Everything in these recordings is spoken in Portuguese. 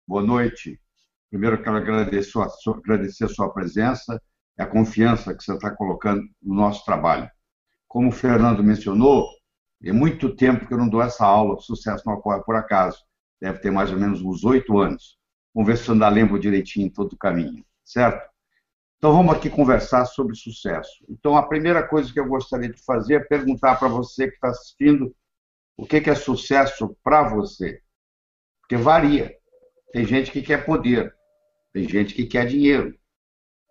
Boa noite. Primeiro, eu quero agradecer a sua presença e a confiança que você está colocando no nosso trabalho. Como o Fernando mencionou, é muito tempo que eu não dou essa aula, Sucesso não ocorre por acaso. Deve ter mais ou menos uns 8 anos. Vamos ver se eu ainda lembro direitinho todo o caminho, certo? Então, vamos aqui conversar sobre sucesso. Então, a primeira coisa que eu gostaria de fazer é perguntar para você que está assistindo o que é sucesso para você. Porque varia. Tem gente que quer poder, tem gente que quer dinheiro,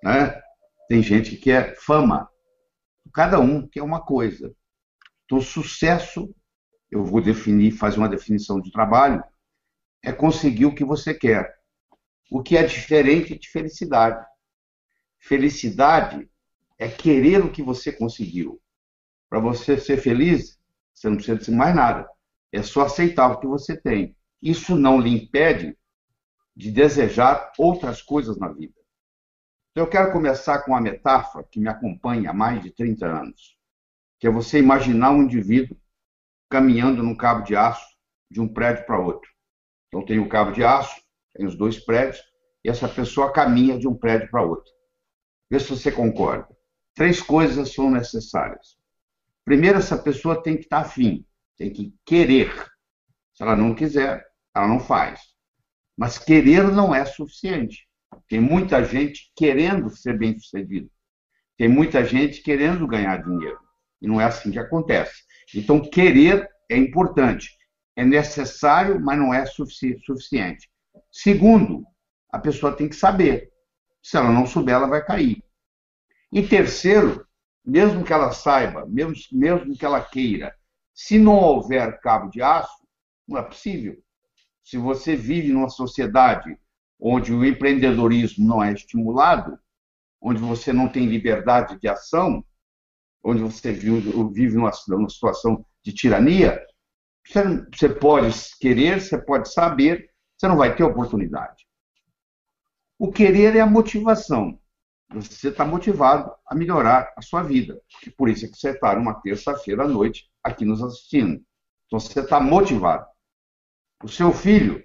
né? Tem gente que quer fama. Cada um quer uma coisa. Então, sucesso, eu vou definir, fazer uma definição de trabalho, é conseguir o que você quer. O que é diferente de felicidade. Felicidade é querer o que você conseguiu. Para você ser feliz, você não precisa de mais nada. É só aceitar o que você tem. Isso não lhe impede de desejar outras coisas na vida. Então, eu quero começar com uma metáfora que me acompanha há mais de 30 anos, que é você imaginar um indivíduo caminhando num cabo de aço de um prédio para outro. Então, tem o cabo de aço, tem os dois prédios, e essa pessoa caminha de um prédio para outro. Vê se você concorda. 3 coisas são necessárias. Primeiro, essa pessoa tem que estar afim, tem que querer. Se ela não quiser, ela não faz. Mas querer não é suficiente. Tem muita gente querendo ser bem-sucedido. Tem muita gente querendo ganhar dinheiro. E não é assim que acontece. Então, querer é importante. É necessário, mas não é suficiente. Segundo, a pessoa tem que saber. Se ela não souber, ela vai cair. E terceiro, mesmo que ela saiba, mesmo que ela queira, se não houver cabo de aço, não é possível. Se você vive numa sociedade onde o empreendedorismo não é estimulado, onde você não tem liberdade de ação, onde você vive numa situação de tirania, você pode querer, você pode saber, você não vai ter oportunidade. O querer é a motivação. Você está motivado a melhorar a sua vida. E por isso é que você está numa terça-feira à noite aqui nos assistindo. Então, você está motivado. O seu filho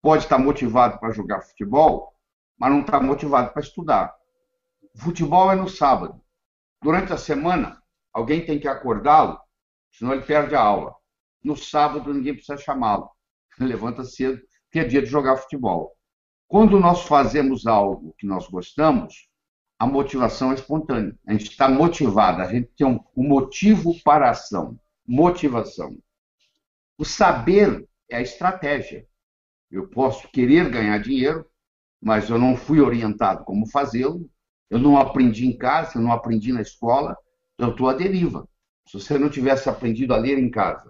pode estar motivado para jogar futebol, mas não está motivado para estudar. O futebol é no sábado. Durante a semana, alguém tem que acordá-lo, senão ele perde a aula. No sábado, ninguém precisa chamá-lo. Ele levanta cedo, que é dia de jogar futebol. Quando nós fazemos algo que nós gostamos, a motivação é espontânea. A gente está motivado, a gente tem um motivo para a ação. Motivação. O saber é a estratégia. Eu posso querer ganhar dinheiro, mas eu não fui orientado como fazê-lo, eu não aprendi em casa, eu não aprendi na escola, eu estou à deriva. Se você não tivesse aprendido a ler em casa,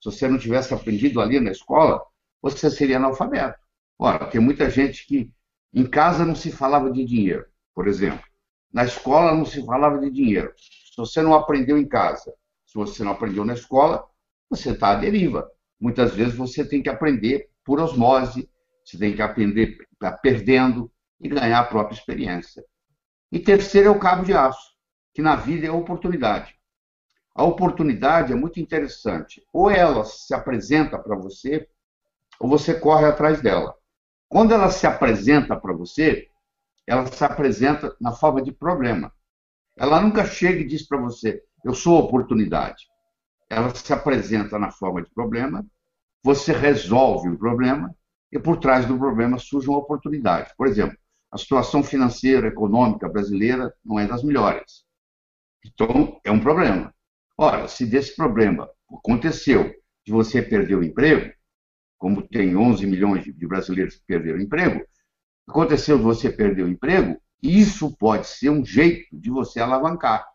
se você não tivesse aprendido a ler na escola, você seria analfabeto. Ora, tem muita gente que em casa não se falava de dinheiro, por exemplo. Na escola não se falava de dinheiro. Se você não aprendeu em casa, se você não aprendeu na escola, você está à deriva. Muitas vezes você tem que aprender por osmose, você tem que aprender perdendo e ganhar a própria experiência. E terceiro é o cabo de aço, que na vida é a oportunidade. A oportunidade é muito interessante. Ou ela se apresenta para você, ou você corre atrás dela. Quando ela se apresenta para você, ela se apresenta na forma de problema. Ela nunca chega e diz para você, eu sou oportunidade. Ela se apresenta na forma de problema, você resolve o problema e por trás do problema surge uma oportunidade. Por exemplo, a situação financeira, econômica brasileira não é das melhores. Então, é um problema. Ora, se desse problema aconteceu de você perder o emprego, como tem 11 milhões de brasileiros que perderam o emprego, aconteceu de você perder o emprego, isso pode ser um jeito de você alavancar.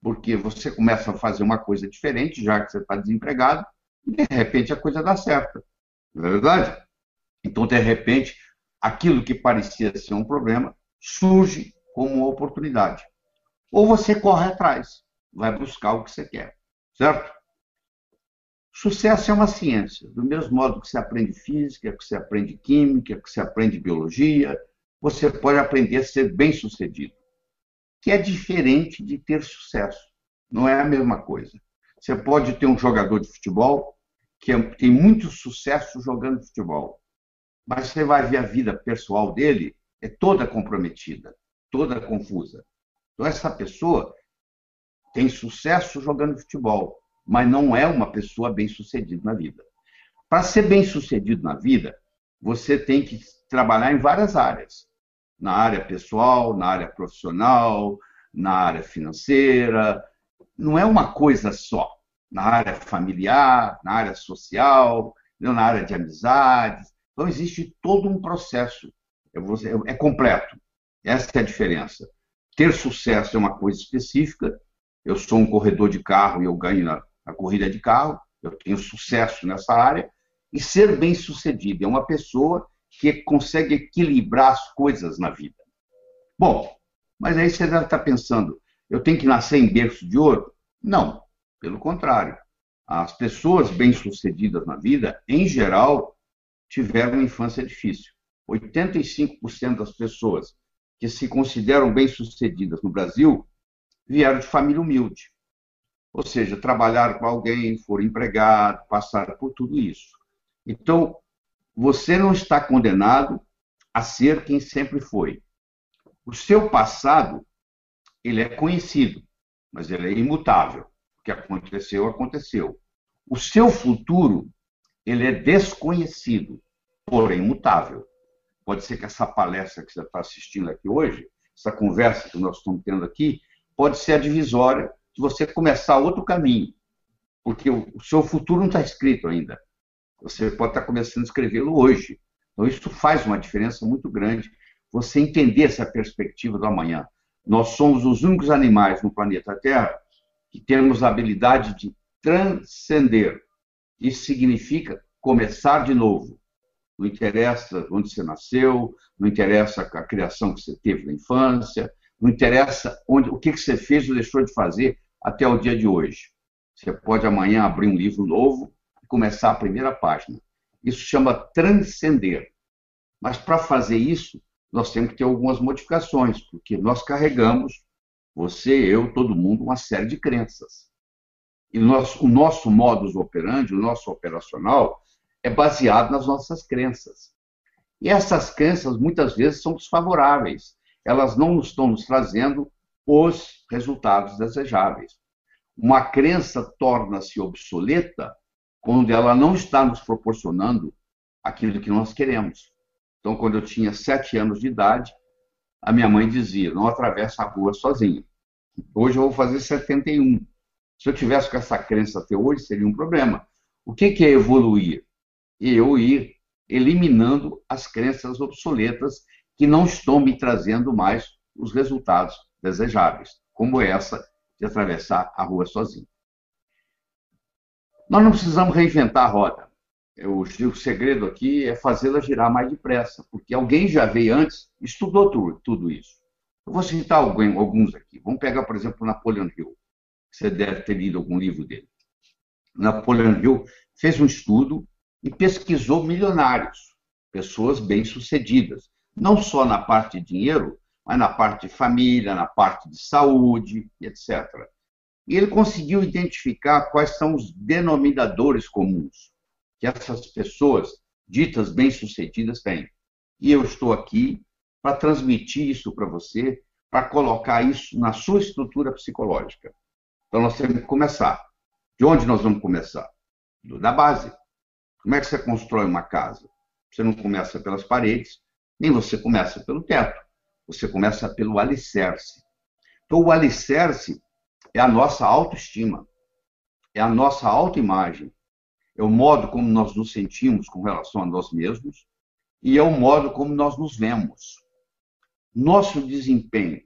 Porque você começa a fazer uma coisa diferente, já que você está desempregado, e de repente a coisa dá certo. Não é verdade? Então, de repente, aquilo que parecia ser um problema surge como uma oportunidade. Ou você corre atrás, vai buscar o que você quer. Certo? Sucesso é uma ciência. Do mesmo modo que você aprende física, que você aprende química, que você aprende biologia, você pode aprender a ser bem-sucedido. Que é diferente de ter sucesso. Não é a mesma coisa. Você pode ter um jogador de futebol que tem muito sucesso jogando futebol. Mas você vai ver a vida pessoal dele é toda comprometida, toda confusa. Então, essa pessoa tem sucesso jogando futebol, mas não é uma pessoa bem-sucedida na vida. Para ser bem-sucedido na vida, você tem que trabalhar em várias áreas. Na área pessoal, na área profissional, na área financeira. Não é uma coisa só. Na área familiar, na área social, na área de amizades. Então, existe todo um processo. É completo. Essa é a diferença. Ter sucesso é uma coisa específica. Eu sou um corredor de carro e eu ganho na corrida de carro. Eu tenho sucesso nessa área. E ser bem-sucedido é uma pessoa que consegue equilibrar as coisas na vida. Bom, mas aí você deve estar pensando, eu tenho que nascer em berço de ouro? Não, pelo contrário. As pessoas bem-sucedidas na vida, em geral, tiveram uma infância difícil. 85% das pessoas que se consideram bem-sucedidas no Brasil vieram de família humilde. Ou seja, trabalharam com alguém, foram empregados, passaram por tudo isso. Então, você não está condenado a ser quem sempre foi. O seu passado, ele é conhecido, mas ele é imutável. O que aconteceu, aconteceu. O seu futuro, ele é desconhecido, porém imutável. Pode ser que essa palestra que você está assistindo aqui hoje, essa conversa que nós estamos tendo aqui, pode ser a divisória de você começar outro caminho, porque o seu futuro não está escrito ainda. Você pode estar começando a escrevê-lo hoje. Então, isso faz uma diferença muito grande, você entender essa perspectiva do amanhã. Nós somos os únicos animais no planeta Terra que temos a habilidade de transcender. Isso significa começar de novo. Não interessa onde você nasceu, não interessa a criação que você teve na infância, não interessa o que você fez ou deixou de fazer até o dia de hoje. Você pode amanhã abrir um livro novo, começar a primeira página. Isso chama transcender. Mas para fazer isso, nós temos que ter algumas modificações, porque nós carregamos, você, eu, todo mundo, uma série de crenças. E o nosso modus operandi, o nosso operacional, é baseado nas nossas crenças. E essas crenças, muitas vezes, são desfavoráveis. Elas não estão nos trazendo os resultados desejáveis. Uma crença torna-se obsoleta quando ela não está nos proporcionando aquilo que nós queremos. Então, quando eu tinha 7 anos de idade, a minha mãe dizia, não atravessa a rua sozinha. Hoje eu vou fazer 71. Se eu tivesse com essa crença até hoje, seria um problema. O que é evoluir? Eu ir eliminando as crenças obsoletas que não estão me trazendo mais os resultados desejáveis, como essa de atravessar a rua sozinho. Nós não precisamos reinventar a roda. O segredo aqui é fazê-la girar mais depressa, porque alguém já veio antes, estudou tudo isso. Eu vou citar alguns aqui. Vamos pegar, por exemplo, Napoleon Hill. Você deve ter lido algum livro dele. Napoleon Hill fez um estudo e pesquisou milionários, pessoas bem-sucedidas, não só na parte de dinheiro, mas na parte de família, na parte de saúde, etc. E ele conseguiu identificar quais são os denominadores comuns que essas pessoas ditas bem-sucedidas têm. E eu estou aqui para transmitir isso para você, para colocar isso na sua estrutura psicológica. Então, nós temos que começar. De onde nós vamos começar? Da base. Como é que você constrói uma casa? Você não começa pelas paredes, nem você começa pelo teto. Você começa pelo alicerce. Então, o alicerce é a nossa autoestima, é a nossa autoimagem, é o modo como nós nos sentimos com relação a nós mesmos e é o modo como nós nos vemos. Nosso desempenho,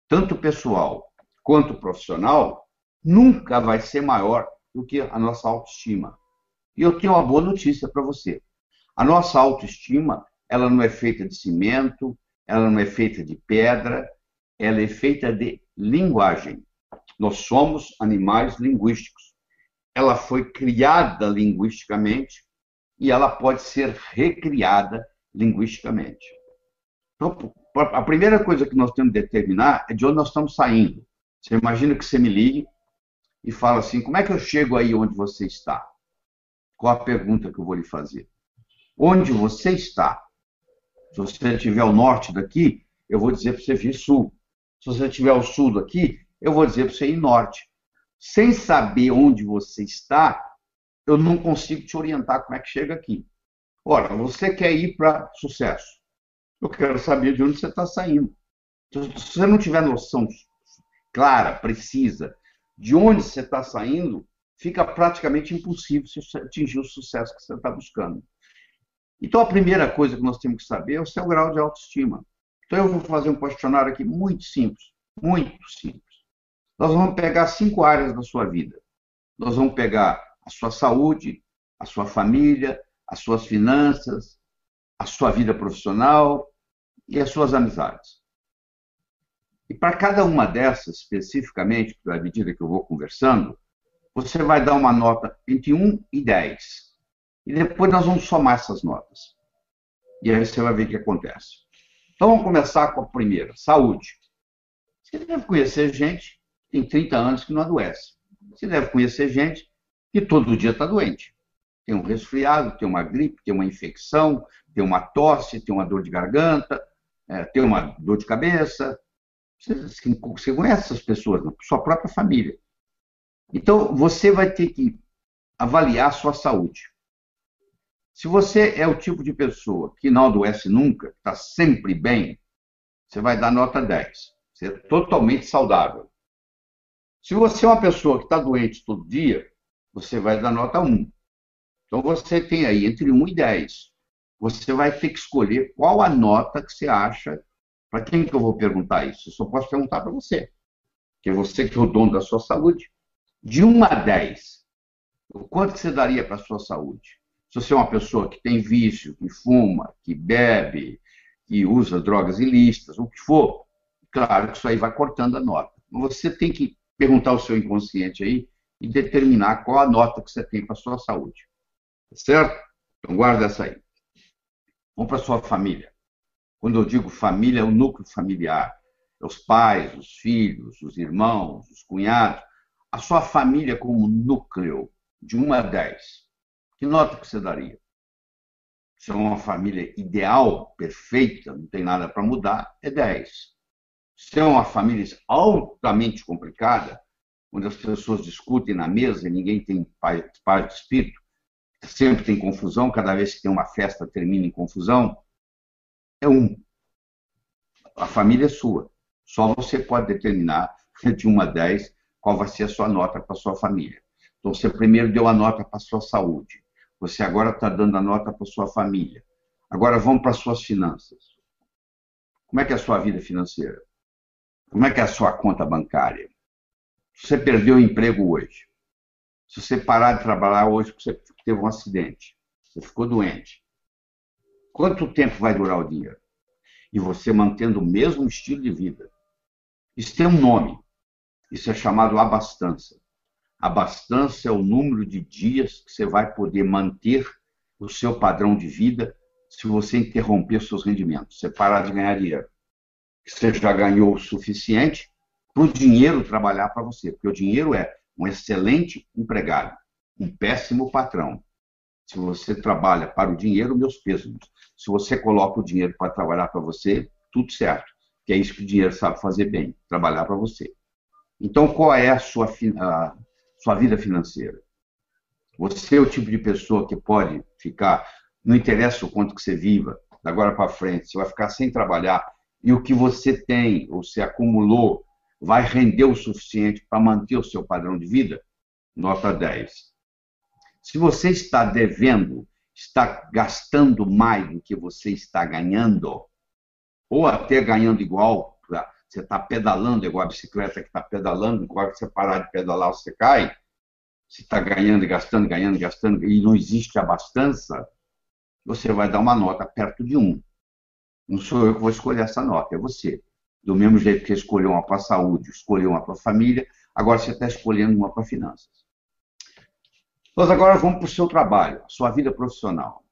tanto pessoal quanto profissional, nunca vai ser maior do que a nossa autoestima. E eu tenho uma boa notícia para você. A nossa autoestima, ela não é feita de cimento, ela não é feita de pedra, ela é feita de linguagem. Nós somos animais linguísticos. Ela foi criada linguisticamente e ela pode ser recriada linguisticamente. Então, a primeira coisa que nós temos que determinar é de onde nós estamos saindo. Você imagina que você me ligue e fala assim, como é que eu chego aí onde você está? Qual a pergunta que eu vou lhe fazer? onde você está. Se você estiver ao norte daqui, eu vou dizer para você vir sul. Se você estiver ao sul daqui, eu vou dizer para você ir norte. Sem saber onde você está, eu não consigo te orientar como é que chega aqui. Ora, você quer ir para sucesso. Eu quero saber de onde você está saindo. Se você não tiver noção clara, precisa, de onde você está saindo, fica praticamente impossível você atingir o sucesso que você está buscando. Então, a primeira coisa que nós temos que saber é o seu grau de autoestima. Então, eu vou fazer um questionário aqui muito simples, muito simples. Nós vamos pegar 5 áreas da sua vida. Nós vamos pegar a sua saúde, a sua família, as suas finanças, a sua vida profissional e as suas amizades. E para cada uma dessas, especificamente, à medida que eu vou conversando, você vai dar uma nota entre 1 e 10. E depois nós vamos somar essas notas. E aí você vai ver o que acontece. Então vamos começar com a primeira, saúde. Você deve conhecer gente que tem 30 anos que não adoece. Você deve conhecer gente que todo dia está doente. Tem um resfriado, tem uma gripe, tem uma infecção, tem uma tosse, tem uma dor de garganta, tem uma dor de cabeça. Você conhece essas pessoas, na sua própria família. Então, você vai ter que avaliar a sua saúde. Se você é o tipo de pessoa que não adoece nunca, está sempre bem, você vai dar nota 10. Você é totalmente saudável. Se você é uma pessoa que está doente todo dia, você vai dar nota 1. Então, você tem aí entre 1 e 10. Você vai ter que escolher qual a nota que você acha. Para quem que eu vou perguntar isso? Eu só posso perguntar para você, porque você que é o dono da sua saúde. De 1 a 10, o quanto que você daria para a sua saúde? Se você é uma pessoa que tem vício, que fuma, que bebe, que usa drogas ilícitas, o que for, claro que isso aí vai cortando a nota. Você tem que perguntar ao seu inconsciente aí e determinar qual a nota que você tem para a sua saúde. Certo? Então guarda essa aí. Vamos para a sua família. Quando eu digo família, é o núcleo familiar. É os pais, os filhos, os irmãos, os cunhados. A sua família como núcleo, de 1 a 10. Que nota que você daria? Se é uma família ideal, perfeita, não tem nada para mudar, é 10. Se é uma família altamente complicada, onde as pessoas discutem na mesa e ninguém tem paz de espírito, sempre tem confusão, cada vez que tem uma festa termina em confusão, é 1. A família é sua. Só você pode determinar, de 1 a 10, qual vai ser a sua nota para a sua família. Então, você primeiro deu a nota para a sua saúde. Você agora está dando a nota para a sua família. Agora vamos para as suas finanças. Como é que é a sua vida financeira? Como é que é a sua conta bancária? Se você perdeu o emprego hoje, se você parar de trabalhar hoje porque você teve um acidente, você ficou doente, quanto tempo vai durar o dinheiro? E você mantendo o mesmo estilo de vida. Isso tem um nome. Isso é chamado abastança. Abastança é o número de dias que você vai poder manter o seu padrão de vida se você interromper seus rendimentos, se você parar de ganhar dinheiro. Você já ganhou o suficiente para o dinheiro trabalhar para você, porque o dinheiro é um excelente empregado, um péssimo patrão. Se você trabalha para o dinheiro, meus pêsames. Se você coloca o dinheiro para trabalhar para você, tudo certo, que é isso que o dinheiro sabe fazer bem, trabalhar para você. Então, qual é a sua vida financeira? Você é o tipo de pessoa que pode ficar, não interessa o quanto que você viva, da agora para frente, você vai ficar sem trabalhar, e o que você tem, ou você acumulou, vai render o suficiente para manter o seu padrão de vida? Nota 10. Se você está devendo, está gastando mais do que você está ganhando, ou até ganhando igual, você está pedalando igual a bicicleta que está pedalando, igual que você parar de pedalar, você cai, você está ganhando e gastando, ganhando e gastando, e não existe abastança, você vai dar uma nota perto de 1. Não sou eu que vou escolher essa nota, é você. Do mesmo jeito que escolheu uma para a saúde, escolheu uma para a família, agora você está escolhendo uma para finanças. Nós agora vamos para o seu trabalho, a sua vida profissional.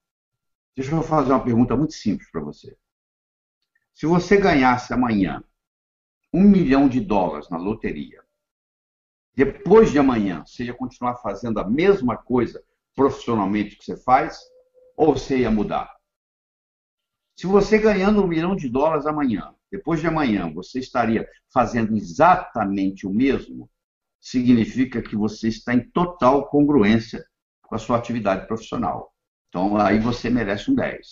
Deixa eu fazer uma pergunta muito simples para você. Se você ganhasse amanhã $1 milhão na loteria, depois de amanhã, você ia continuar fazendo a mesma coisa profissionalmente que você faz, Ou você ia mudar? Se você ganhando US$ 1 milhão amanhã, depois de amanhã, você estaria fazendo exatamente o mesmo, significa que você está em total congruência com a sua atividade profissional. Então, aí você merece um 10.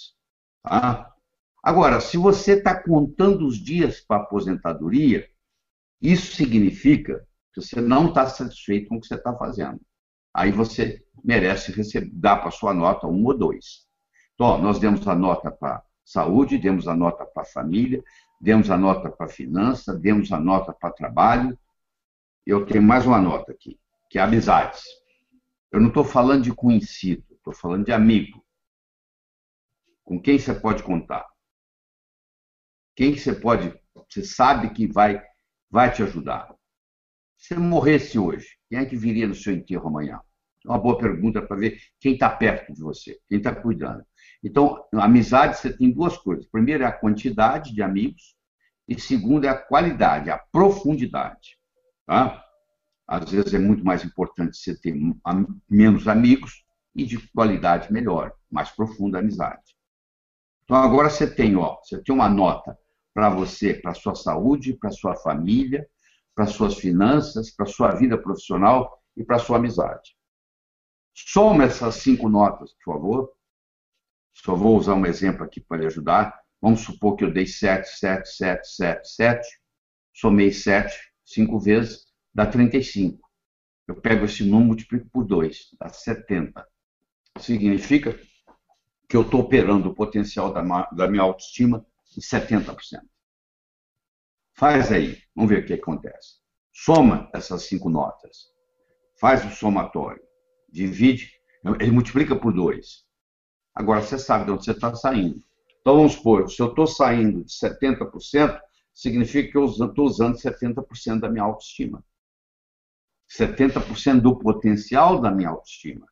Tá? Agora, se você está contando os dias para a aposentadoria, isso significa que você não está satisfeito com o que você está fazendo. Aí você merece dar para a sua nota 1 ou 2. Então, ó, nós demos a nota para saúde, demos a nota para família, demos a nota para finança, demos a nota para trabalho. Eu tenho mais uma nota aqui, que é amizades. Eu não estou falando de conhecido, estou falando de amigo. Com quem você pode contar? Quem que você sabe que vai te ajudar? Se você morresse hoje, quem é que viria no seu enterro amanhã? É uma boa pergunta para ver quem está perto de você, quem está cuidando. Então, amizade, você tem duas coisas. Primeiro é a quantidade de amigos e segundo é a qualidade, a profundidade. Tá? Às vezes é muito mais importante você ter menos amigos e de qualidade melhor, mais profunda amizade. Então, agora você tem uma nota para você, para a sua saúde, para a sua família, para as suas finanças, para a sua vida profissional e para a sua amizade. Soma essas 5 notas, por favor. Só vou usar um exemplo aqui para lhe ajudar. Vamos supor que eu dei 7, 7, 7, 7, 7. Somei 7 5 vezes, dá 35. Eu pego esse número e multiplico por 2, dá 70. Significa que eu estou operando o potencial da minha autoestima em 70%. Faz aí, vamos ver o que acontece. Soma essas 5 notas. Faz o somatório. Divide, ele multiplica por 2. Agora, você sabe de onde você está saindo. Então, vamos supor, se eu estou saindo de 70%, significa que eu estou usando 70% da minha autoestima. 70% do potencial da minha autoestima.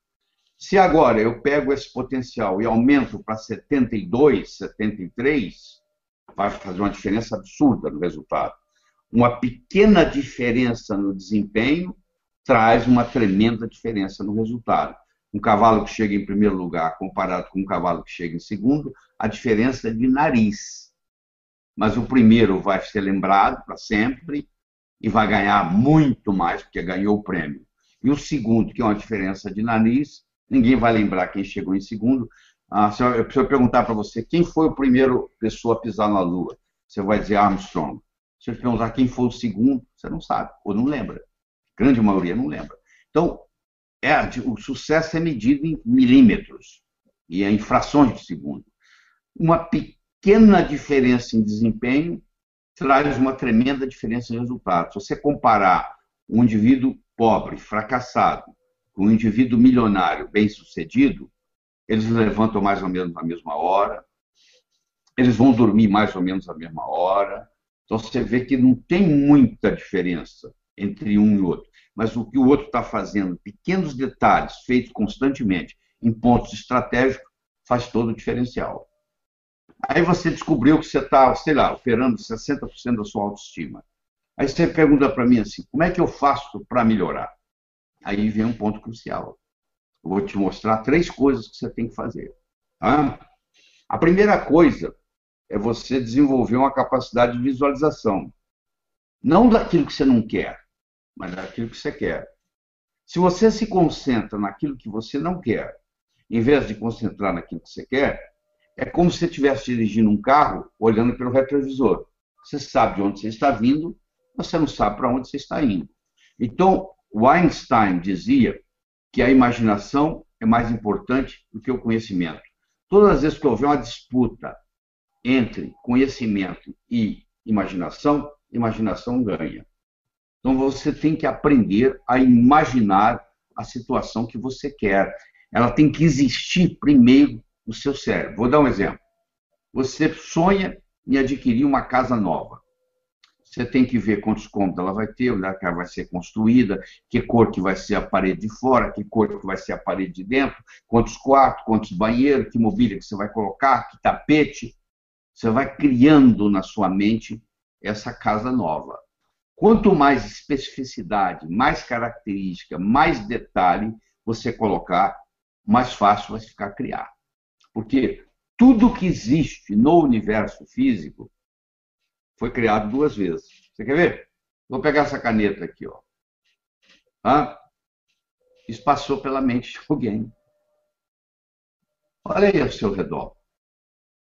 Se agora eu pego esse potencial e aumento para 72, 73, vai fazer uma diferença absurda no resultado. Uma pequena diferença no desempenho traz uma tremenda diferença no resultado. Um cavalo que chega em primeiro lugar comparado com um cavalo que chega em segundo, a diferença é de nariz. Mas o primeiro vai ser lembrado para sempre e vai ganhar muito mais, porque ganhou o prêmio. E o segundo, que é uma diferença de nariz, ninguém vai lembrar quem chegou em segundo. Se eu perguntar para você quem foi o primeiro pessoa a pisar na Lua, você vai dizer Armstrong. Se eu perguntar quem foi o segundo, você não sabe, ou não lembra. A grande maioria não lembra. Então, o sucesso é medido em milímetros e em frações de segundo. Uma pequena diferença em desempenho traz uma tremenda diferença em resultado. Se você comparar um indivíduo pobre, fracassado, com um indivíduo milionário, bem-sucedido, eles levantam mais ou menos na mesma hora, eles vão dormir mais ou menos na mesma hora. Então, você vê que não tem muita diferença entre um e outro. Mas o que o outro está fazendo, pequenos detalhes feitos constantemente em pontos estratégicos, faz todo o diferencial. Aí você descobriu que você está, sei lá, operando 60% da sua autoestima. Aí você pergunta para mim assim, como é que eu faço para melhorar? Aí vem um ponto crucial. Eu vou te mostrar 3 coisas que você tem que fazer. Tá? A primeira coisa é você desenvolver uma capacidade de visualização. Não daquilo que você não quer, mas daquilo que você quer. Se você se concentra naquilo que você não quer, em vez de concentrar naquilo que você quer, é como se você estivesse dirigindo um carro olhando pelo retrovisor. Você sabe de onde você está vindo, mas você não sabe para onde você está indo. Então, o Einstein dizia que a imaginação é mais importante do que o conhecimento. Todas as vezes que houver uma disputa entre conhecimento e imaginação, imaginação ganha. Então, você tem que aprender a imaginar a situação que você quer. Ela tem que existir primeiro no seu cérebro. Vou dar um exemplo. Você sonha em adquirir uma casa nova. Você tem que ver quantos cômodos ela vai ter, onde ela vai ser construída, que cor que vai ser a parede de fora, que cor que vai ser a parede de dentro, quantos quartos, quantos banheiros, que mobília que você vai colocar, que tapete. Você vai criando na sua mente essa casa nova. Quanto mais especificidade, mais característica, mais detalhe você colocar, mais fácil vai ficar criar. Porque tudo que existe no universo físico foi criado duas vezes. Você quer ver? Vou pegar essa caneta aqui, ó. Isso passou pela mente de alguém. Olha aí ao seu redor.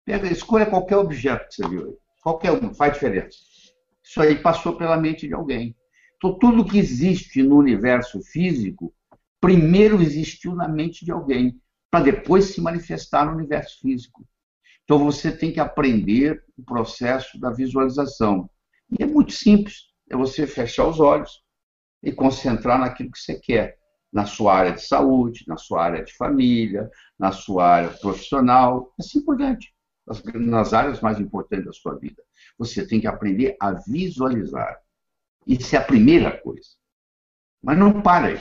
Escolha qualquer objeto que você viu aí. Qualquer um, faz diferença. Isso aí passou pela mente de alguém. Então, tudo que existe no universo físico, primeiro existiu na mente de alguém, para depois se manifestar no universo físico. Então, você tem que aprender o processo da visualização. E é muito simples. É você fechar os olhos e concentrar naquilo que você quer. Na sua área de saúde, na sua área de família, na sua área profissional, assim por diante. Nas áreas mais importantes da sua vida. Você tem que aprender a visualizar. Isso é a primeira coisa. Mas não para aí.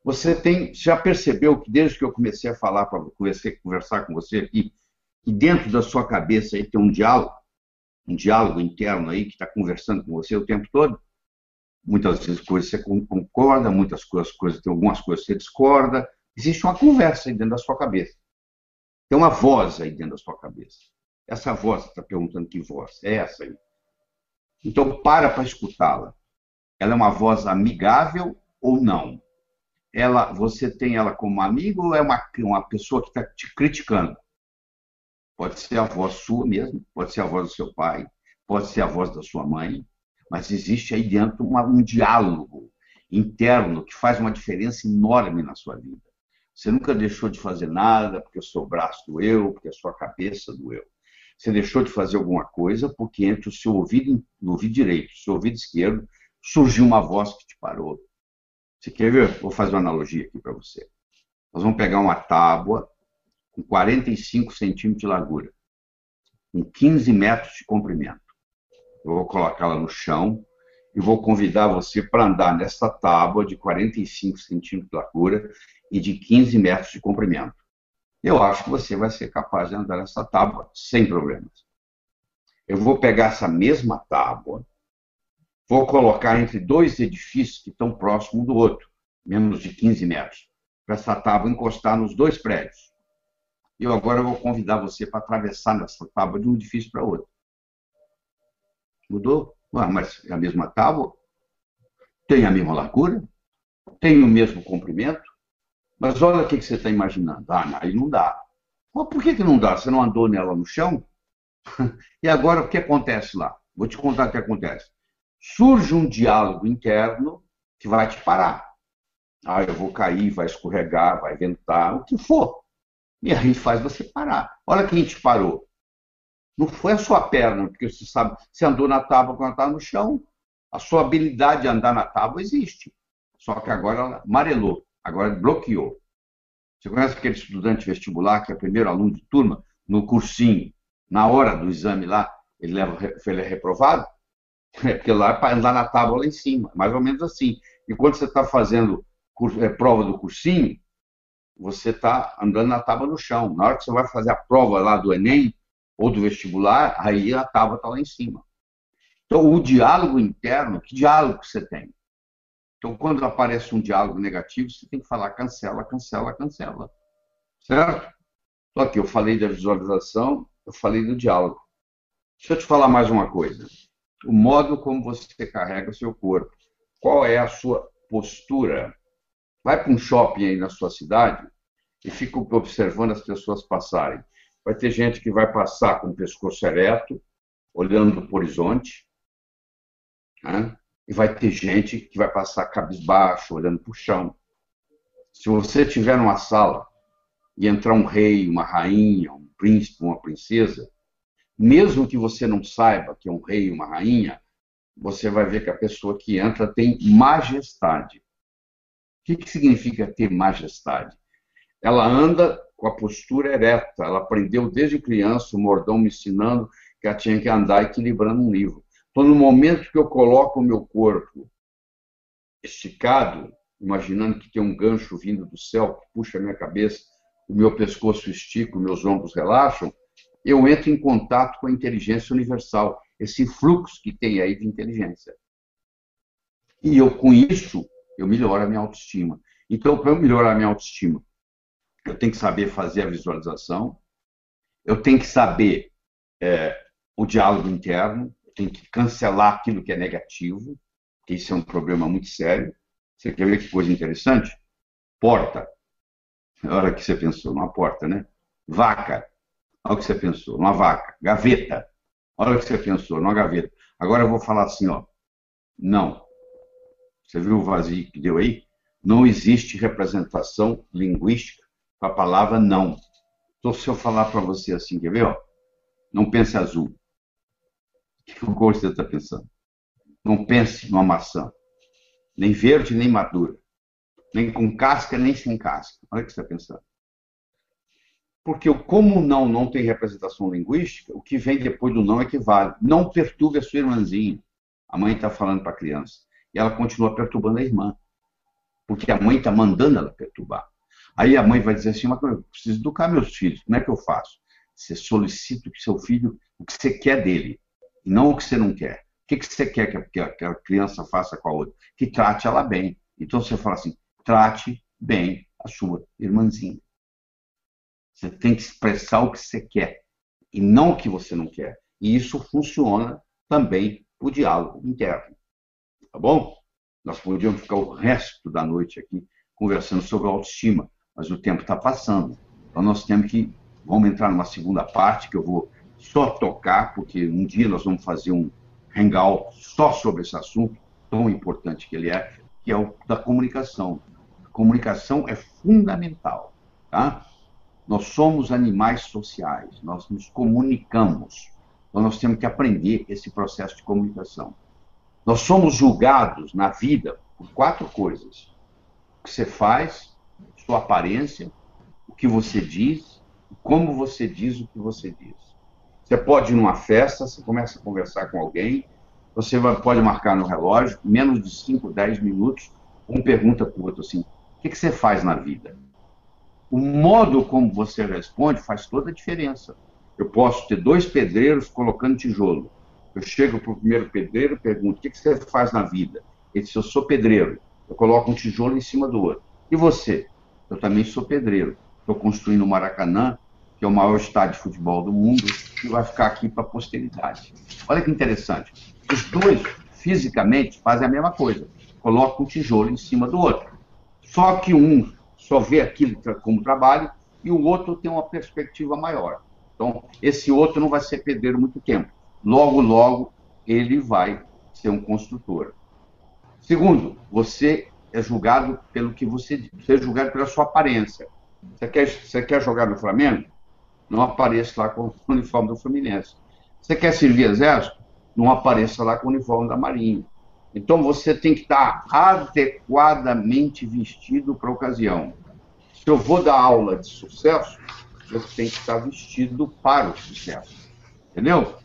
Você já percebeu que desde que eu comecei a falar, comecei a conversar com você aqui, que dentro da sua cabeça aí tem um diálogo interno aí que está conversando com você o tempo todo? Muitas vezes coisas você concorda, tem algumas coisas que você discorda. Existe uma conversa aí dentro da sua cabeça. Tem uma voz aí dentro da sua cabeça. Essa voz, você está perguntando que voz? É essa aí. Então, para escutá-la. Ela é uma voz amigável ou não? Você tem ela como amigo ou é uma pessoa que está te criticando? Pode ser a voz sua mesmo, pode ser a voz do seu pai, pode ser a voz da sua mãe, mas existe aí dentro um diálogo interno que faz uma diferença enorme na sua vida. Você nunca deixou de fazer nada porque o seu braço doeu, porque a sua cabeça doeu. Você deixou de fazer alguma coisa porque entre o seu ouvido direito e o seu ouvido esquerdo surgiu uma voz que te parou. Você quer ver? Vou fazer uma analogia aqui para você. Nós vamos pegar uma tábua com 45 centímetros de largura, com 15 metros de comprimento. Eu vou colocá-la no chão e vou convidar você para andar nessa tábua de 45 centímetros de largura e de 15 metros de comprimento. Eu acho que você vai ser capaz de andar nessa tábua sem problemas. Eu vou pegar essa mesma tábua, vou colocar entre dois edifícios que estão próximos do outro, menos de 15 metros, para essa tábua encostar nos dois prédios. E eu agora vou convidar você para atravessar nessa tábua de um edifício para outro. Mudou? Mas é a mesma tábua? Tem a mesma largura? Tem o mesmo comprimento? Mas olha o que você está imaginando. Aí não dá. Mas por que não dá? Você não andou nela no chão? E agora o que acontece lá? Vou te contar o que acontece. Surge um diálogo interno que vai te parar. Eu vou cair, vai escorregar, vai ventar, o que for. E aí faz você parar. Olha quem te parou. Não foi a sua perna, porque você sabe, você andou na tábua quando está no chão. A sua habilidade de andar na tábua existe. Só que agora ela amarelou, agora bloqueou. Você conhece aquele estudante vestibular que é primeiro aluno de turma, no cursinho, na hora do exame lá, ele é reprovado? Porque lá é para andar na tábua lá em cima, mais ou menos assim. E quando você está fazendo prova do cursinho, você está andando na tábua no chão. Na hora que você vai fazer a prova lá do Enem ou do vestibular, aí a tábua está lá em cima. Então, o diálogo interno, que diálogo você tem? Então, quando aparece um diálogo negativo, você tem que falar cancela, cancela, cancela. Certo? Então, aqui eu falei da visualização, eu falei do diálogo. Deixa eu te falar mais uma coisa. O modo como você carrega o seu corpo. Qual é a sua postura? Vai para um shopping aí na sua cidade e fica observando as pessoas passarem. Vai ter gente que vai passar com o pescoço ereto, olhando para o horizonte, né? E vai ter gente que vai passar cabisbaixo, olhando para o chão. Se você estiver numa sala e entrar um rei, uma rainha, um príncipe, uma princesa, mesmo que você não saiba que é um rei, uma rainha, você vai ver que a pessoa que entra tem majestade. O que significa ter majestade? Ela anda com a postura ereta. Ela aprendeu desde criança, o mordomo me ensinando que ela tinha que andar equilibrando um livro. Então, no momento que eu coloco o meu corpo esticado, imaginando que tem um gancho vindo do céu que puxa a minha cabeça, o meu pescoço estica, os meus ombros relaxam, eu entro em contato com a inteligência universal, esse fluxo que tem aí de inteligência. E com isso, eu melhoro a minha autoestima. Então, para eu melhorar a minha autoestima, eu tenho que saber fazer a visualização, eu tenho que saber o diálogo interno, eu tenho que cancelar aquilo que é negativo, que isso é um problema muito sério. Você quer ver que coisa interessante? Porta. Na hora que você pensou numa porta, né? Vaca. Na hora que você pensou numa vaca. Gaveta. Na hora que você pensou numa gaveta. Agora eu vou falar assim, ó. Não. Você viu o vazio que deu aí? Não existe representação linguística para a palavra não. Então, se eu falar para você assim, quer ver? Ó, não pense azul. Que cor você está pensando? Não pense numa maçã. Nem verde, nem madura. Nem com casca, nem sem casca. Olha o que você está pensando. Porque como o não tem representação linguística, o que vem depois do não é que vale. Não perturbe a sua irmãzinha. A mãe está falando para a criança. E ela continua perturbando a irmã. Porque a mãe está mandando ela perturbar. Aí a mãe vai dizer assim, mas eu preciso educar meus filhos. Como é que eu faço? Você solicita que seu filho, o que você quer dele, e não o que você não quer. O que você quer que a criança faça com a outra? Que trate ela bem. Então você fala assim, trate bem a sua irmãzinha. Você tem que expressar o que você quer e não o que você não quer. E isso funciona também para o diálogo interno. Tá bom? Nós podíamos ficar o resto da noite aqui conversando sobre autoestima, mas o tempo está passando. Então nós vamos entrar numa segunda parte que eu vou só tocar, porque um dia nós vamos fazer um hangout só sobre esse assunto tão importante que ele é, que é o da comunicação. A comunicação é fundamental, tá? Nós somos animais sociais, nós nos comunicamos. Então nós temos que aprender esse processo de comunicação. Nós somos julgados na vida por 4 coisas. O que você faz, sua aparência, o que você diz, como você diz o que você diz. Você pode ir numa festa, você começa a conversar com alguém, você pode marcar no relógio, menos de 5, 10 minutos, um pergunta para o outro assim, o que você faz na vida? O modo como você responde faz toda a diferença. Eu posso ter 2 pedreiros colocando tijolo. Eu chego para o primeiro pedreiro e pergunto, o que você faz na vida? Ele diz, eu sou pedreiro. Eu coloco um tijolo em cima do outro. E você? Eu também sou pedreiro. Estou construindo o Maracanã, que é o maior estádio de futebol do mundo, e vai ficar aqui para a posteridade. Olha que interessante. Os 2, fisicamente, fazem a mesma coisa. Colocam um tijolo em cima do outro. Só que um só vê aquilo como trabalho e o outro tem uma perspectiva maior. Então, esse outro não vai ser pedreiro muito tempo. Logo, logo, ele vai ser um construtor. Segundo, você é julgado pelo que você diz. Você é julgado pela sua aparência. Você quer jogar no Flamengo? Não apareça lá com o uniforme do Fluminense. Você quer servir exército? Não apareça lá com o uniforme da Marinha. Então, você tem que estar adequadamente vestido para a ocasião. Se eu vou dar aula de sucesso, eu tenho que estar vestido para o sucesso. Entendeu?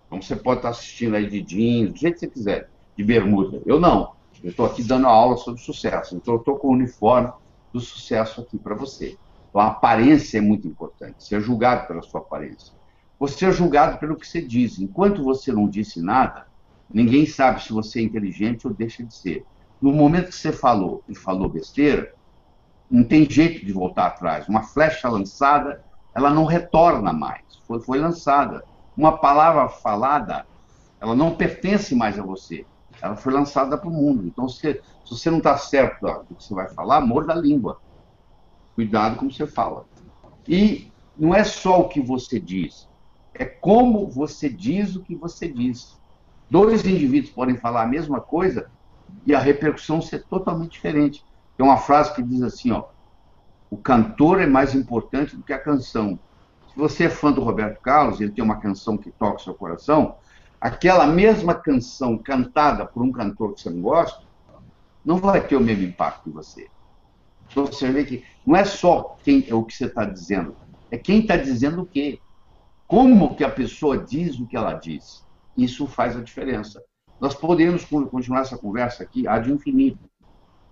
Então, você pode estar assistindo aí de jeans, do jeito que você quiser, de bermuda. Eu não. Eu estou aqui dando aula sobre sucesso. Então, eu estou com o uniforme do sucesso aqui para você. Então, a aparência é muito importante. Você é julgado pela sua aparência. Você é julgado pelo que você diz. Enquanto você não disse nada, ninguém sabe se você é inteligente ou deixa de ser. No momento que você falou e falou besteira, não tem jeito de voltar atrás. Uma flecha lançada, ela não retorna mais. Foi lançada. Uma palavra falada, ela não pertence mais a você. Ela foi lançada para o mundo. Então, se você não está certo do que você vai falar, morda a língua. Cuidado como você fala. E não é só o que você diz, é como você diz o que você diz. 2 indivíduos podem falar a mesma coisa e a repercussão ser totalmente diferente. Tem uma frase que diz assim, ó, o cantor é mais importante do que a canção. Se você é fã do Roberto Carlos, ele tem uma canção que toca o seu coração, aquela mesma canção cantada por um cantor que você não gosta, não vai ter o mesmo impacto em você. Então você vê que não é só o que você está dizendo, é quem está dizendo o quê. Como que a pessoa diz o que ela diz. Isso faz a diferença. Nós poderíamos continuar essa conversa aqui ad infinito.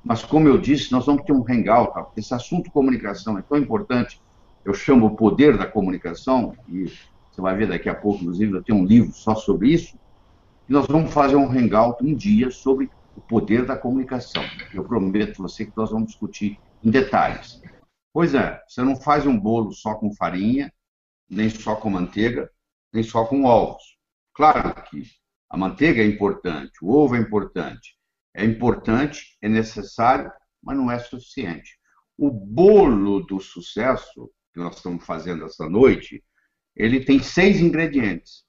Mas, como eu disse, nós vamos ter um hangout. Tá? Esse assunto comunicação é tão importante. Eu chamo o poder da comunicação, e você vai ver daqui a pouco, inclusive, eu tenho um livro só sobre isso. E nós vamos fazer um hangout um dia sobre o poder da comunicação. Eu prometo a você que nós vamos discutir em detalhes. Pois é, você não faz um bolo só com farinha, nem só com manteiga, nem só com ovos. Claro que a manteiga é importante, o ovo é importante, é necessário, mas não é suficiente. O bolo do sucesso que nós estamos fazendo essa noite, ele tem 6 ingredientes.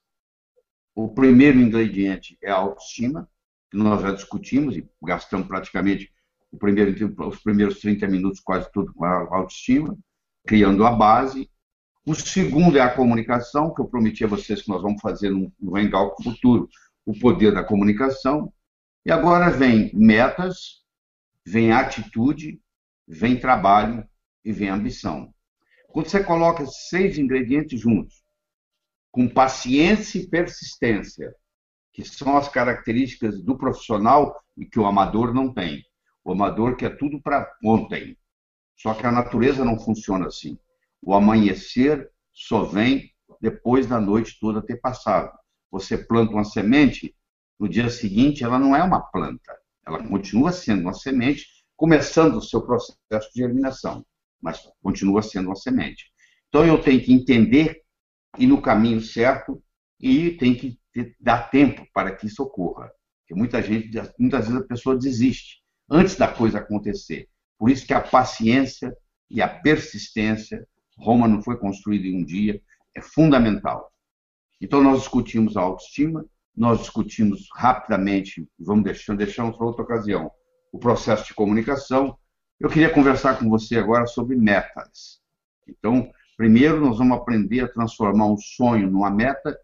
O primeiro ingrediente é a autoestima, que nós já discutimos e gastamos praticamente os primeiros 30 minutos quase tudo com a autoestima, criando a base. O segundo é a comunicação, que eu prometi a vocês que nós vamos fazer no Hangout futuro, o poder da comunicação. E agora vem metas, vem atitude, vem trabalho e vem ambição. Quando você coloca esses 6 ingredientes juntos, com paciência e persistência, que são as características do profissional e que o amador não tem. O amador quer tudo para ontem. Só que a natureza não funciona assim. O amanhecer só vem depois da noite toda ter passado. Você planta uma semente, no dia seguinte ela não é uma planta. Ela continua sendo uma semente, começando o seu processo de germinação, mas continua sendo uma semente. Então eu tenho que entender ir no caminho certo e tem que dar tempo para que isso ocorra. Porque muitas vezes a pessoa desiste antes da coisa acontecer. Por isso que a paciência e a persistência, Roma não foi construída em um dia, é fundamental. Então nós discutimos a autoestima, nós discutimos rapidamente, vamos deixamos para outra ocasião, o processo de comunicação. Eu queria conversar com você agora sobre metas. Então, primeiro nós vamos aprender a transformar um sonho numa meta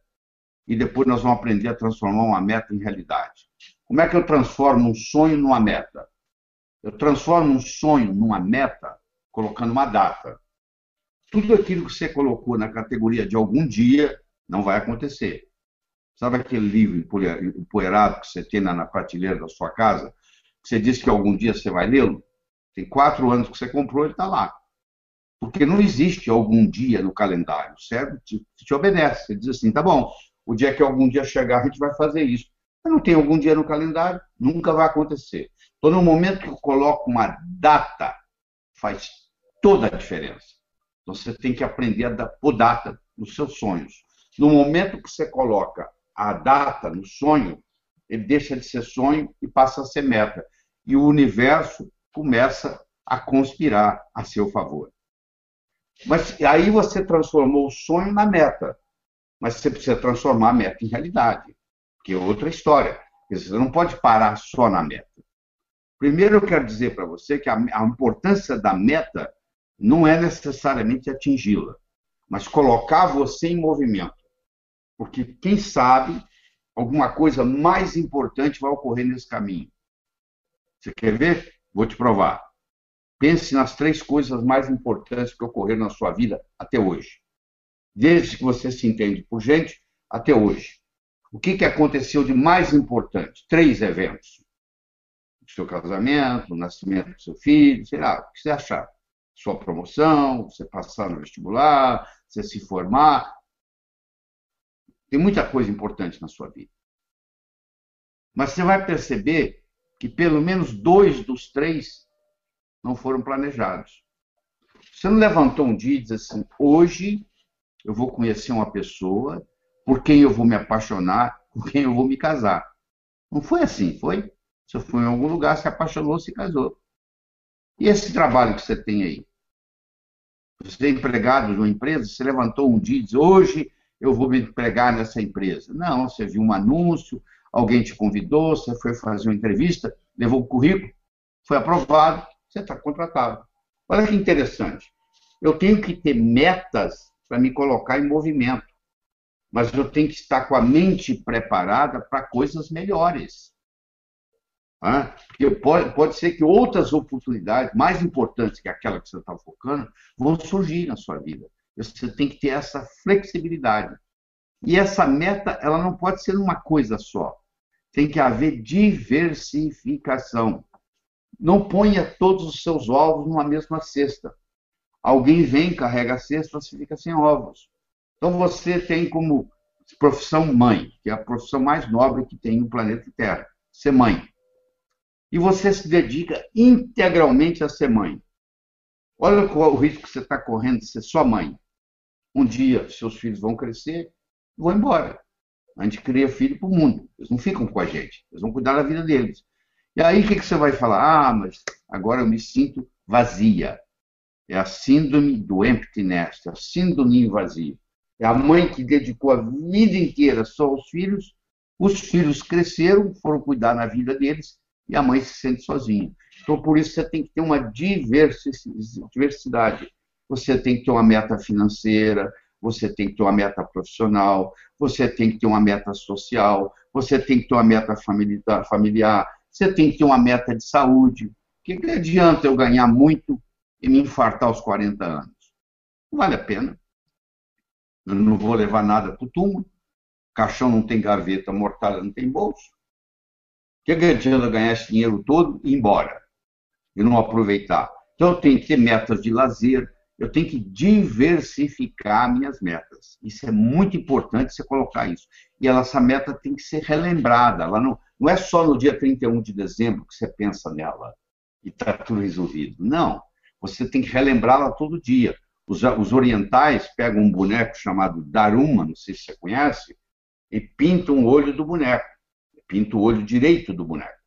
e depois nós vamos aprender a transformar uma meta em realidade. Como é que eu transformo um sonho numa meta? Eu transformo um sonho numa meta colocando uma data. Tudo aquilo que você colocou na categoria de algum dia não vai acontecer. Sabe aquele livro empoeirado que você tem na prateleira da sua casa? Você disse que algum dia você vai lê-lo? Tem 4 anos que você comprou, ele está lá. Porque não existe algum dia no calendário. O cérebro te obedece. Você diz assim, tá bom, o dia que algum dia chegar, a gente vai fazer isso. Mas não tem algum dia no calendário, nunca vai acontecer. Então, no momento que eu coloco uma data, faz toda a diferença. Então, você tem que aprender a pôr data nos seus sonhos. No momento que você coloca a data no sonho, ele deixa de ser sonho e passa a ser meta. E o universo começa a conspirar a seu favor. Mas aí você transformou o sonho na meta. Mas você precisa transformar a meta em realidade, que é outra história. Você não pode parar só na meta. Primeiro, eu quero dizer para você que a importância da meta não é necessariamente atingi-la, mas colocar você em movimento. Porque, quem sabe, alguma coisa mais importante vai ocorrer nesse caminho. Você quer ver? Vou te provar. Pense nas 3 coisas mais importantes que ocorreram na sua vida até hoje. Desde que você se entende por gente, até hoje. O que aconteceu de mais importante? 3 eventos. O seu casamento, o nascimento do seu filho, sei lá, o que você achar. Sua promoção, você passar no vestibular, você se formar. Tem muita coisa importante na sua vida. Mas você vai perceber que pelo menos 2 dos 3 não foram planejados. Você não levantou um dia e disse assim, hoje eu vou conhecer uma pessoa por quem eu vou me apaixonar, por quem eu vou me casar. Não foi assim, foi? Você foi em algum lugar, se apaixonou, se casou. E esse trabalho que você tem aí? Você é empregado de uma empresa, você levantou um dia e disse, hoje eu vou me empregar nessa empresa. Não, você viu um anúncio, alguém te convidou, você foi fazer uma entrevista, levou o currículo, foi aprovado, você está contratado. Olha que interessante. Eu tenho que ter metas para me colocar em movimento, mas eu tenho que estar com a mente preparada para coisas melhores. Porque pode ser que outras oportunidades, mais importantes que aquela que você está focando, vão surgir na sua vida. Você tem que ter essa flexibilidade. E essa meta, ela não pode ser uma coisa só. Tem que haver diversificação. Não ponha todos os seus ovos numa mesma cesta. Alguém vem, carrega a cesta, você fica sem ovos. Então você tem como profissão mãe, que é a profissão mais nobre que tem no planeta Terra, ser mãe. E você se dedica integralmente a ser mãe. Olha qual o risco que você está correndo de ser sua mãe. Um dia, seus filhos vão crescer e vão embora. A gente cria filho para o mundo. Eles não ficam com a gente. Eles vão cuidar da vida deles. E aí, o que você vai falar? Ah, mas agora eu me sinto vazia. É a síndrome do empty nest, a síndrome do ninho vazio. É a mãe que dedicou a vida inteira só aos filhos, os filhos cresceram, foram cuidar na vida deles, e a mãe se sente sozinha. Então, por isso, você tem que ter uma diversidade. Você tem que ter uma meta financeira, você tem que ter uma meta profissional, você tem que ter uma meta social, você tem que ter uma meta familiar, você tem que ter uma meta de saúde. O que adianta eu ganhar muito e me infartar aos 40 anos? Não vale a pena. Eu não vou levar nada para o túmulo, caixão não tem gaveta, mortalha não tem bolso. O que adianta eu ganhar esse dinheiro todo e ir embora? E não aproveitar. Então, eu tenho que ter metas de lazer, eu tenho que diversificar minhas metas. Isso é muito importante você colocar isso. E essa meta tem que ser relembrada. Ela não é só no dia 31 de dezembro que você pensa nela e está tudo resolvido. Não. Você tem que relembrá-la todo dia. Os orientais pegam um boneco chamado Daruma, não sei se você conhece, e pintam o olho do boneco. Pinta o olho direito do boneco.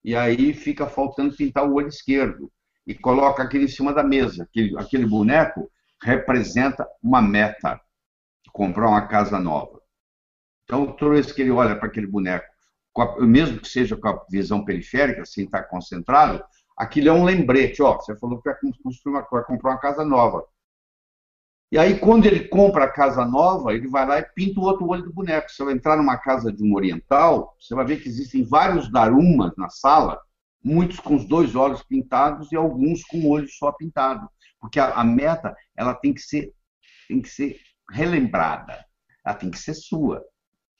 E aí fica faltando pintar o olho esquerdo. E coloca aquele em cima da mesa. Aquele boneco representa uma meta, comprar uma casa nova. Então, toda vez que ele olha para aquele boneco, mesmo que seja com a visão periférica, sem estar concentrado, aquilo é um lembrete. Ó, você falou que vai comprar uma casa nova. E aí, quando ele compra a casa nova, ele vai lá e pinta o outro olho do boneco. Se eu entrar numa casa de um oriental, você vai ver que existem vários darumas na sala, muitos com os dois olhos pintados e alguns com o olho só pintado. Porque a meta ela tem que ser relembrada, ela tem que ser sua.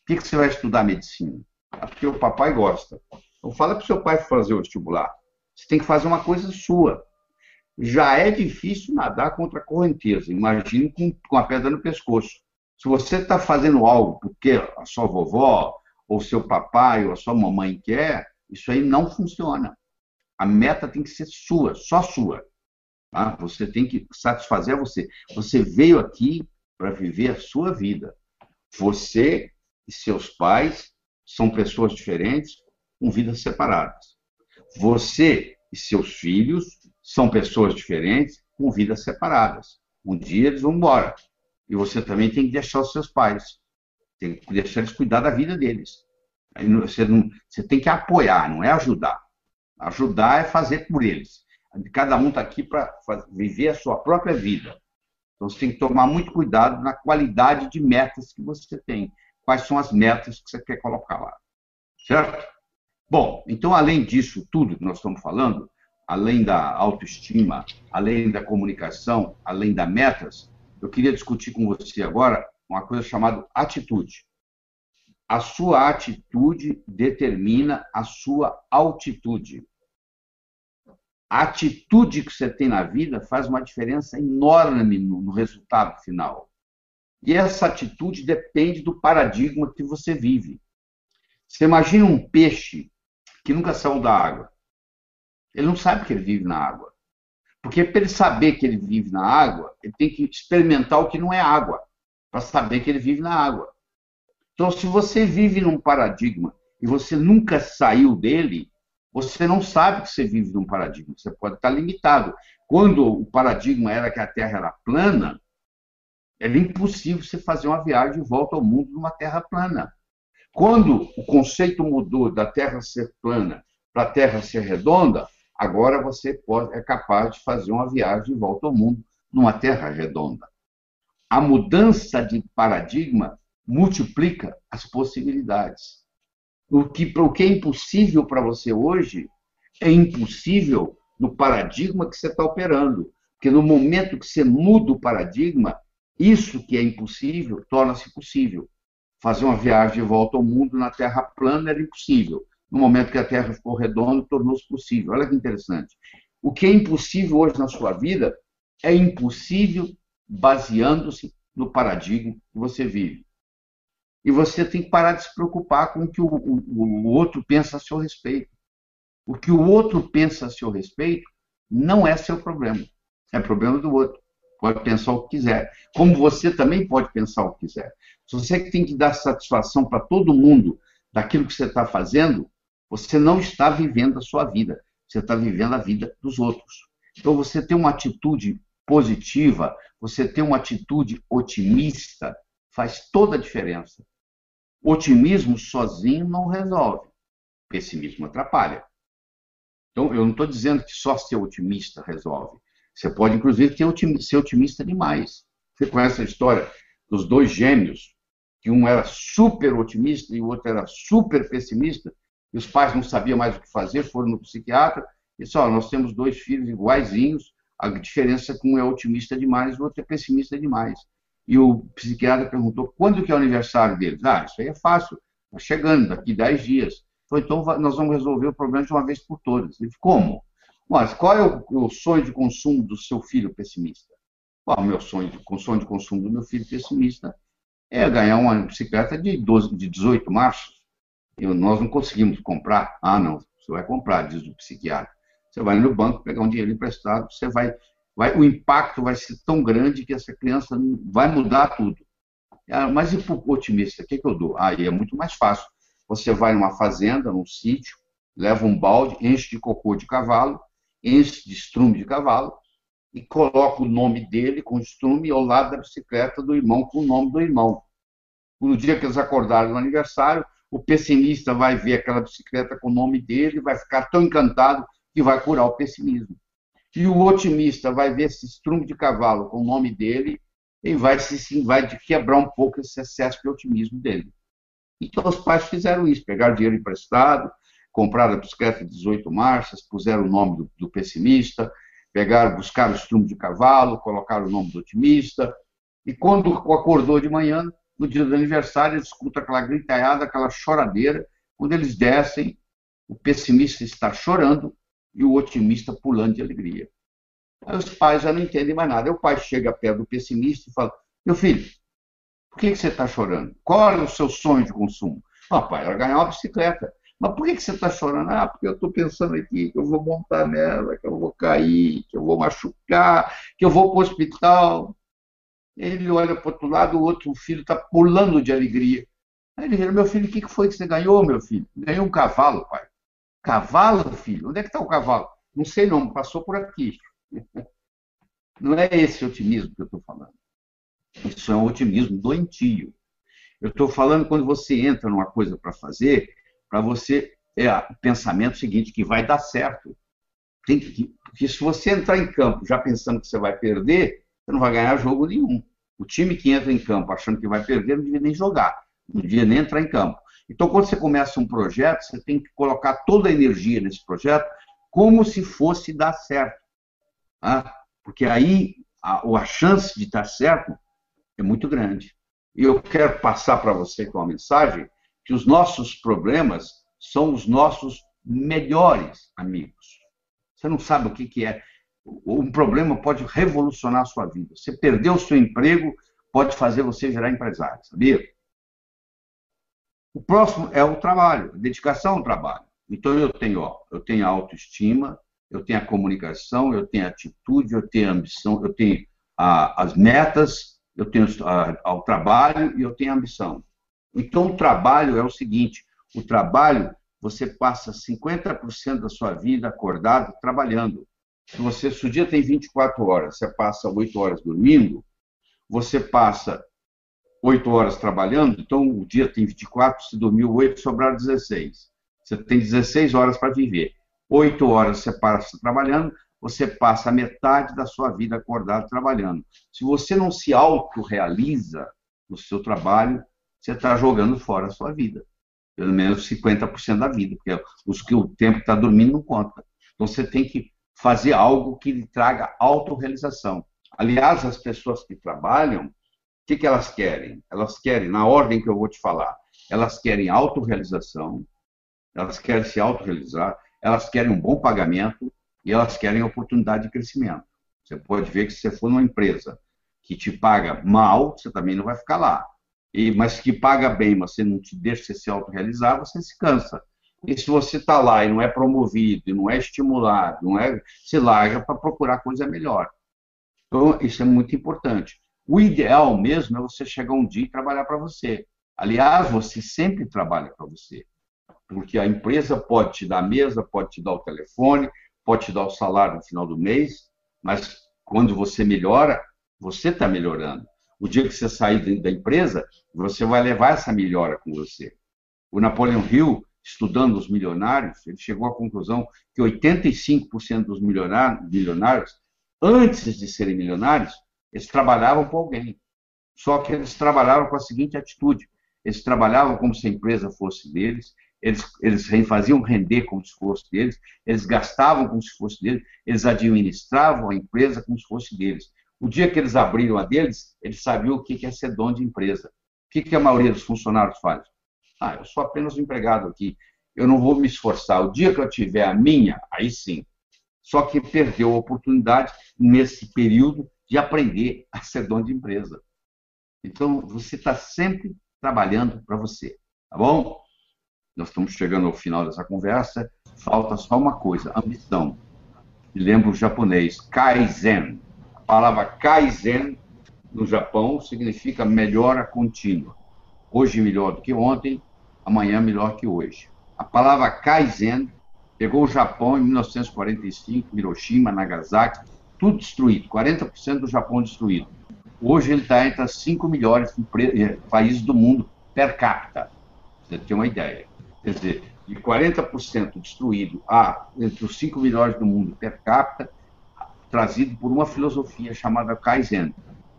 Por que você vai estudar medicina? É porque o papai gosta. Então, fala para o seu pai fazer o vestibular. Você tem que fazer uma coisa sua. Já é difícil nadar contra a correnteza. Imagine com a pedra no pescoço. Se você está fazendo algo porque a sua vovó, ou seu papai, ou a sua mamãe quer, isso aí não funciona. A meta tem que ser sua, só sua. Tá? Você tem que satisfazer você. Você veio aqui para viver a sua vida. Você e seus pais são pessoas diferentes, com vidas separadas. Você e seus filhos são pessoas diferentes, com vidas separadas. Um dia eles vão embora. E você também tem que deixar os seus pais. Tem que deixar eles cuidar da vida deles. Você tem que apoiar, não é ajudar. Ajudar é fazer por eles. Cada um está aqui para viver a sua própria vida. Então você tem que tomar muito cuidado na qualidade de metas que você tem. Quais são as metas que você quer colocar lá. Certo? Bom, então além disso tudo que nós estamos falando, além da autoestima, além da comunicação, além das metas, eu queria discutir com você agora uma coisa chamada atitude. A sua atitude determina a sua altitude. A atitude que você tem na vida faz uma diferença enorme no resultado final. E essa atitude depende do paradigma que você vive. Você imagina um peixe que nunca saiu da água. Ele não sabe que ele vive na água. Porque para ele saber que ele vive na água, ele tem que experimentar o que não é água, para saber que ele vive na água. Então, se você vive num paradigma e você nunca saiu dele, você não sabe que você vive num paradigma. Você pode estar limitado. Quando o paradigma era que a Terra era plana, era impossível você fazer uma viagem de volta ao mundo numa Terra plana. Quando o conceito mudou da Terra ser plana para a Terra ser redonda, agora você é capaz de fazer uma viagem de volta ao mundo numa Terra redonda. A mudança de paradigma multiplica as possibilidades. O que é impossível para você hoje é impossível no paradigma que você está operando. Porque no momento que você muda o paradigma, isso que é impossível torna-se possível. Fazer uma viagem de volta ao mundo na Terra plana era impossível. No momento que a Terra ficou redonda, tornou-se possível. Olha que interessante. O que é impossível hoje na sua vida é impossível baseando-se no paradigma que você vive. E você tem que parar de se preocupar com o que o outro pensa a seu respeito. O que o outro pensa a seu respeito não é seu problema. É problema do outro. Pode pensar o que quiser. Como você também pode pensar o que quiser. Se você tem que dar satisfação para todo mundo daquilo que você está fazendo, você não está vivendo a sua vida. Você está vivendo a vida dos outros. Então, você ter uma atitude positiva, você ter uma atitude otimista, faz toda a diferença. Otimismo sozinho não resolve. Pessimismo atrapalha. Então, eu não estou dizendo que só ser otimista resolve. Você pode, inclusive, ser otimista demais. Você conhece a história dos dois gêmeos, que um era super otimista e o outro era super pessimista, e os pais não sabiam mais o que fazer, foram no psiquiatra e disseram, nós temos dois filhos iguaizinhos, a diferença é que um é otimista demais e o outro é pessimista demais. E o psiquiatra perguntou, quando que é o aniversário deles? Ah, isso aí é fácil, está chegando, daqui 10 dias. Então, nós vamos resolver o problema de uma vez por todas. Ele disse, como? Mas qual é o sonho de consumo do seu filho pessimista? O meu sonho de consumo do meu filho pessimista é ganhar uma bicicleta de 18 marchas. Nós não conseguimos comprar. Ah, não, você vai comprar, diz o psiquiatra. Você vai no banco pegar um dinheiro emprestado, o impacto vai ser tão grande que essa criança vai mudar tudo. Mas e para o otimista, o que eu dou? Aí é muito mais fácil. Você vai numa fazenda, num sítio, leva um balde, enche de cocô de cavalo, enche de estrume de cavalo e coloca o nome dele com estrume ao lado da bicicleta do irmão com o nome do irmão. No dia que eles acordarem no aniversário, o pessimista vai ver aquela bicicleta com o nome dele, vai ficar tão encantado que vai curar o pessimismo. E o otimista vai ver esse estrume de cavalo com o nome dele e vai quebrar um pouco esse excesso de otimismo dele. Então, os pais fizeram isso, pegaram dinheiro emprestado, compraram a bicicleta de 18 marchas, puseram o nome do pessimista, buscaram o estrume de cavalo, colocaram o nome do otimista, e quando acordou de manhã, no dia do aniversário, eles escutam aquela gritalhada, aquela choradeira, quando eles descem, o pessimista está chorando e o otimista pulando de alegria. Aí os pais já não entendem mais nada. Aí o pai chega perto do pessimista e fala, meu filho, por que você está chorando? Qual é o seu sonho de consumo? Ah, pai, era ganhar uma bicicleta. Mas por que você está chorando? Ah, porque eu estou pensando aqui que eu vou montar nela, que eu vou cair, que eu vou machucar, que eu vou para o hospital. Ele olha para o outro lado, o outro filho está pulando de alegria. Aí ele vira, meu filho, o que foi que você ganhou, meu filho? Ganhei um cavalo, pai. Cavalo, filho? Onde é que está o cavalo? Não sei não, passou por aqui. Não é esse otimismo que eu estou falando. Isso é um otimismo doentio. Eu estou falando quando você entra numa coisa para fazer, para você o pensamento seguinte, que vai dar certo. Porque se você entrar em campo já pensando que você vai perder, você não vai ganhar jogo nenhum. O time que entra em campo achando que vai perder, não devia nem jogar, não devia nem entrar em campo. Então, quando você começa um projeto, você tem que colocar toda a energia nesse projeto como se fosse dar certo. Tá? Porque aí a chance de dar certo é muito grande. E eu quero passar para você com uma mensagem que os nossos problemas são os nossos melhores amigos. Você não sabe o que é. Um problema pode revolucionar a sua vida. Você perder o seu emprego pode fazer você virar empresário, sabia? O próximo é o trabalho, a dedicação ao trabalho. Então eu tenho a autoestima, eu tenho a comunicação, eu tenho a atitude, eu tenho a ambição, eu tenho as metas, eu tenho ao trabalho e eu tenho a ambição. Então o trabalho é o seguinte, o trabalho, você passa 50% da sua vida acordado trabalhando. Se o dia tem 24 horas, você passa 8 horas dormindo, você passa 8 horas trabalhando, então o dia tem 24, se dormiu 8, sobraram 16. Você tem 16 horas para viver. 8 horas você passa trabalhando, você passa a metade da sua vida acordado trabalhando. Se você não se autorrealiza no seu trabalho, você está jogando fora a sua vida. Pelo menos 50% da vida, porque o tempo que está dormindo não conta. Então você tem que fazer algo que lhe traga autorrealização. Aliás, as pessoas que trabalham, o que elas querem? Elas querem, na ordem que eu vou te falar, elas querem autorrealização, elas querem se autorrealizar, elas querem um bom pagamento e elas querem oportunidade de crescimento. Você pode ver que se você for numa empresa que te paga mal, você também não vai ficar lá. Mas que paga bem, mas você não te deixa você se autorrealizar, você se cansa. E se você está lá e não é promovido, e não é estimulado, se larga para procurar coisa melhor. Então, isso é muito importante. O ideal mesmo é você chegar um dia e trabalhar para você. Aliás, você sempre trabalha para você, porque a empresa pode te dar a mesa, pode te dar o telefone, pode te dar o salário no final do mês, mas quando você melhora, você está melhorando. O dia que você sair da empresa, você vai levar essa melhora com você. O Napoleon Hill, estudando os milionários, ele chegou à conclusão que 85% dos milionários, antes de serem milionários, eles trabalhavam para alguém. Só que eles trabalhavam com a seguinte atitude: eles trabalhavam como se a empresa fosse deles, eles faziam render como se fosse deles, eles gastavam como se fosse deles, eles administravam a empresa como se fosse deles. O dia que eles abriram a deles, eles sabiam o que é ser dono de empresa. O que a maioria dos funcionários faz? Eu sou apenas um empregado aqui, eu não vou me esforçar. O dia que eu tiver a minha, aí sim. Só que perdeu a oportunidade, nesse período, de aprender a ser dono de empresa. Então, você está sempre trabalhando para você, tá bom? Nós estamos chegando ao final dessa conversa, falta só uma coisa: ambição. E lembra o japonês, Kaizen. A palavra Kaizen, no Japão, significa melhora contínua. Hoje melhor do que ontem, amanhã melhor que hoje. A palavra Kaizen pegou o Japão em 1945, Hiroshima, Nagasaki, tudo destruído, 40% do Japão destruído. Hoje ele está entre as 5 melhores países do mundo per capita. Você tem uma ideia. Quer dizer, de 40% destruído a entre os 5 melhores do mundo per capita, trazido por uma filosofia chamada Kaizen.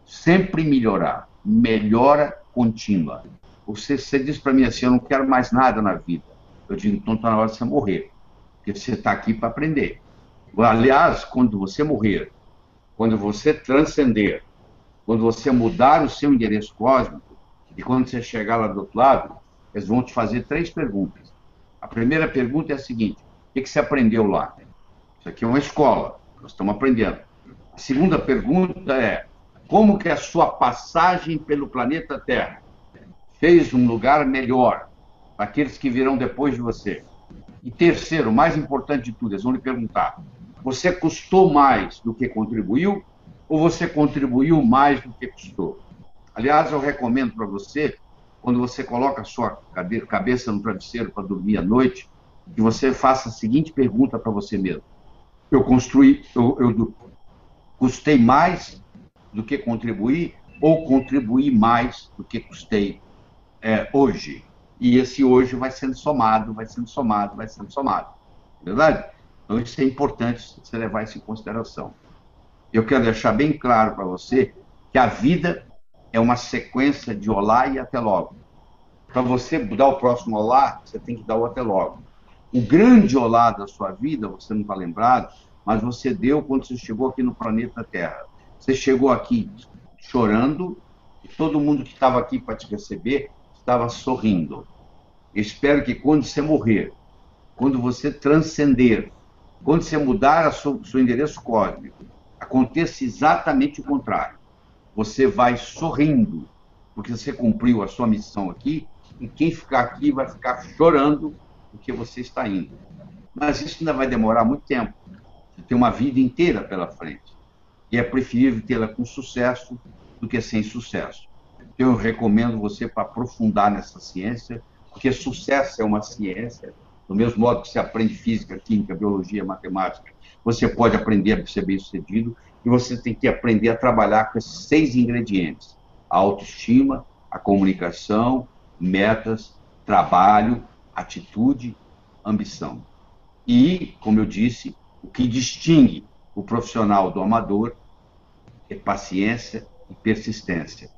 Sempre melhorar, melhora contínua. Você diz para mim assim: eu não quero mais nada na vida. Eu digo: então está na hora de você morrer, porque você está aqui para aprender. Aliás, quando você morrer, quando você transcender, quando você mudar o seu endereço cósmico, e quando você chegar lá do outro lado, eles vão te fazer 3 perguntas. A primeira pergunta é a seguinte: o que você aprendeu lá? Isso aqui é uma escola, nós estamos aprendendo. A segunda pergunta é: como que a sua passagem pelo planeta Terra fez um lugar melhor para aqueles que virão depois de você? E terceiro, mais importante de tudo, eles vão lhe perguntar: você custou mais do que contribuiu ou você contribuiu mais do que custou? Aliás, eu recomendo para você, quando você coloca a sua cabeça no travesseiro para dormir à noite, que você faça a seguinte pergunta para você mesmo: eu custei mais do que contribuí ou contribuí mais do que custei hoje? E esse hoje vai sendo somado, vai sendo somado, vai sendo somado. Verdade? Então, isso é importante você levar isso em consideração. Eu quero deixar bem claro para você que a vida é uma sequência de olá e até logo. Para você dar o próximo olá, você tem que dar o até logo. O grande olá da sua vida, você não está lembrado, mas você deu quando você chegou aqui no planeta Terra. Você chegou aqui chorando e todo mundo que estava aqui para te receber estava sorrindo. Eu espero que quando você morrer, quando você transcender, quando você mudar seu endereço cósmico, aconteça exatamente o contrário. Você vai sorrindo, porque você cumpriu a sua missão aqui, e quem ficar aqui vai ficar chorando porque você está indo. Mas isso ainda vai demorar muito tempo. Você tem uma vida inteira pela frente. E é preferível tê-la com sucesso do que sem sucesso. Eu recomendo você para aprofundar nessa ciência, porque sucesso é uma ciência. Do mesmo modo que você aprende física, química, biologia, matemática, você pode aprender a ser bem-sucedido, e você tem que aprender a trabalhar com esses 6 ingredientes: a autoestima, a comunicação, metas, trabalho, atitude, ambição. E, como eu disse, o que distingue o profissional do amador é paciência e persistência.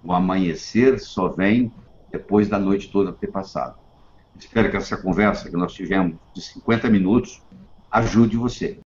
O amanhecer só vem depois da noite toda ter passado. Espero que essa conversa que nós tivemos de 50 minutos ajude você.